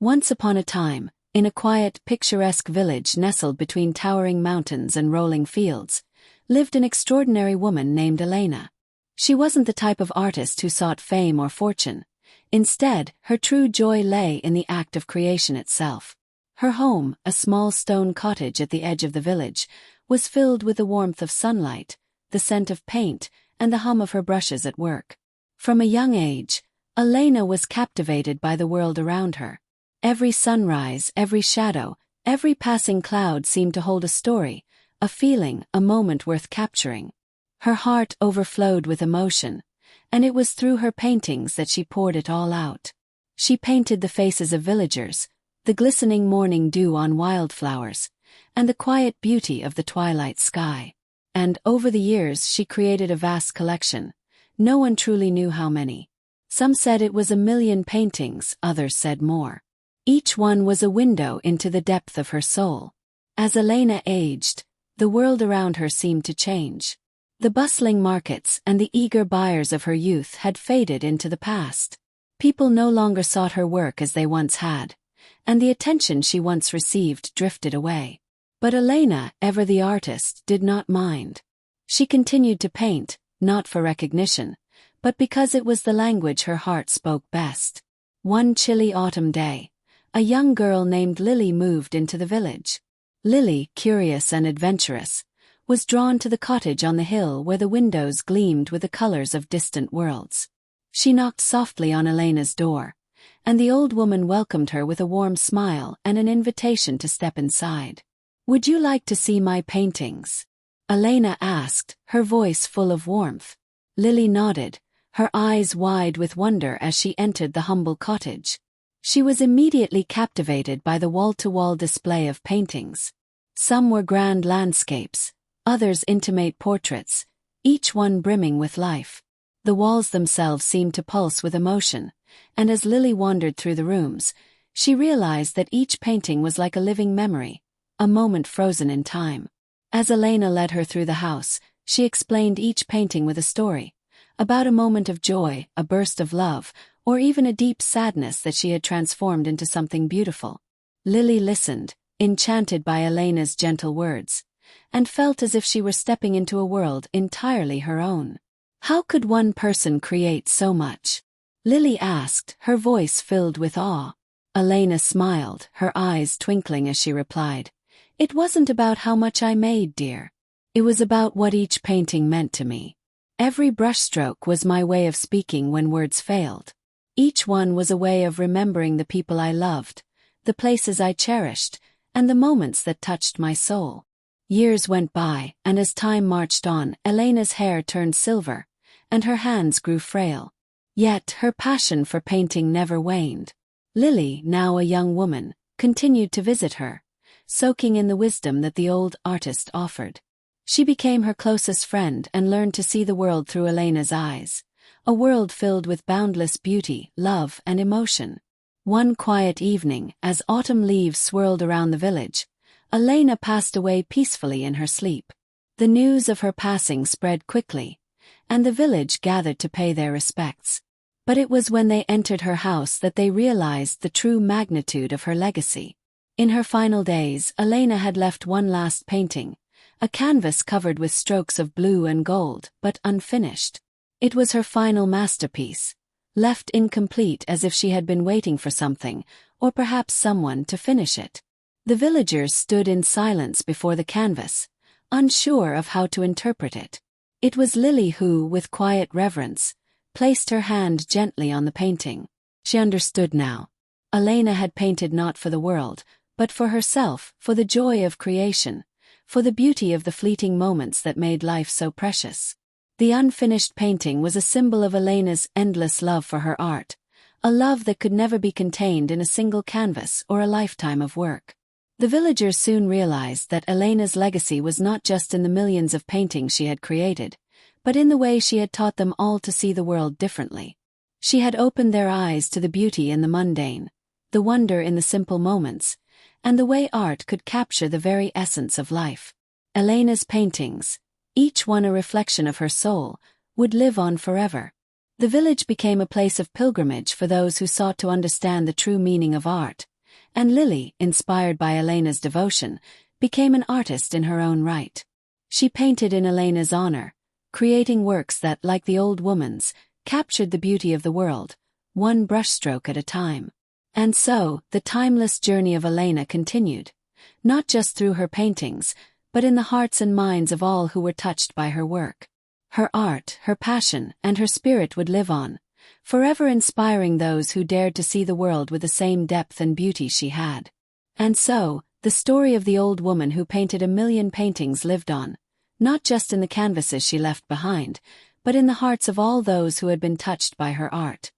Once upon a time, in a quiet, picturesque village nestled between towering mountains and rolling fields, lived an extraordinary woman named Elena. She wasn't the type of artist who sought fame or fortune. Instead, her true joy lay in the act of creation itself. Her home, a small stone cottage at the edge of the village, was filled with the warmth of sunlight, the scent of paint, and the hum of her brushes at work. From a young age, Elena was captivated by the world around her. Every sunrise, every shadow, every passing cloud seemed to hold a story, a feeling, a moment worth capturing. Her heart overflowed with emotion, and it was through her paintings that she poured it all out. She painted the faces of villagers, the glistening morning dew on wildflowers, and the quiet beauty of the twilight sky. And over the years she created a vast collection. No one truly knew how many. Some said it was 1,000,000 paintings, others said more. Each one was a window into the depth of her soul. As Elena aged, the world around her seemed to change. The bustling markets and the eager buyers of her youth had faded into the past. People no longer sought her work as they once had, and the attention she once received drifted away. But Elena, ever the artist, did not mind. She continued to paint, not for recognition, but because it was the language her heart spoke best. One chilly autumn day, a young girl named Lily moved into the village. Lily, curious and adventurous, was drawn to the cottage on the hill where the windows gleamed with the colors of distant worlds. She knocked softly on Elena's door, and the old woman welcomed her with a warm smile and an invitation to step inside. "Would you like to see my paintings?" Elena asked, her voice full of warmth. Lily nodded, her eyes wide with wonder as she entered the humble cottage. She was immediately captivated by the wall-to-wall display of paintings. Some were grand landscapes, others intimate portraits, each one brimming with life. The walls themselves seemed to pulse with emotion, and as Lily wandered through the rooms, she realized that each painting was like a living memory, a moment frozen in time. As Elena led her through the house, she explained each painting with a story, about a moment of joy, a burst of love, or even a deep sadness that she had transformed into something beautiful. Lily listened, enchanted by Elena's gentle words, and felt as if she were stepping into a world entirely her own. "How could one person create so much?" Lily asked, her voice filled with awe. Elena smiled, her eyes twinkling as she replied, "It wasn't about how much I made, dear. It was about what each painting meant to me. Every brushstroke was my way of speaking when words failed. Each one was a way of remembering the people I loved, the places I cherished, and the moments that touched my soul." Years went by, and as time marched on, Elena's hair turned silver, and her hands grew frail. Yet her passion for painting never waned. Lily, now a young woman, continued to visit her, soaking in the wisdom that the old artist offered. She became her closest friend and learned to see the world through Elena's eyes, a world filled with boundless beauty, love, and emotion. One quiet evening, as autumn leaves swirled around the village, Elena passed away peacefully in her sleep. The news of her passing spread quickly, and the village gathered to pay their respects. But it was when they entered her house that they realized the true magnitude of her legacy. In her final days, Elena had left one last painting, a canvas covered with strokes of blue and gold, but unfinished. It was her final masterpiece, left incomplete as if she had been waiting for something, or perhaps someone, to finish it. The villagers stood in silence before the canvas, unsure of how to interpret it. It was Lily who, with quiet reverence, placed her hand gently on the painting. She understood now. Elena had painted not for the world, but for herself, for the joy of creation, for the beauty of the fleeting moments that made life so precious. The unfinished painting was a symbol of Elena's endless love for her art, a love that could never be contained in a single canvas or a lifetime of work. The villagers soon realized that Elena's legacy was not just in the millions of paintings she had created, but in the way she had taught them all to see the world differently. She had opened their eyes to the beauty in the mundane, the wonder in the simple moments, and the way art could capture the very essence of life. Elena's paintings, each one a reflection of her soul, would live on forever. The village became a place of pilgrimage for those who sought to understand the true meaning of art, And Lily, inspired by Elena's devotion, became an artist in her own right. She painted in Elena's honor, creating works that, like the old woman's, captured the beauty of the world, one brushstroke at a time. And so, the timeless journey of Elena continued, not just through her paintings, but in the hearts and minds of all who were touched by her work. Her art, her passion, and her spirit would live on, forever inspiring those who dared to see the world with the same depth and beauty she had. And so, the story of the old woman who painted 1,000,000 paintings lived on, not just in the canvases she left behind, but in the hearts of all those who had been touched by her art.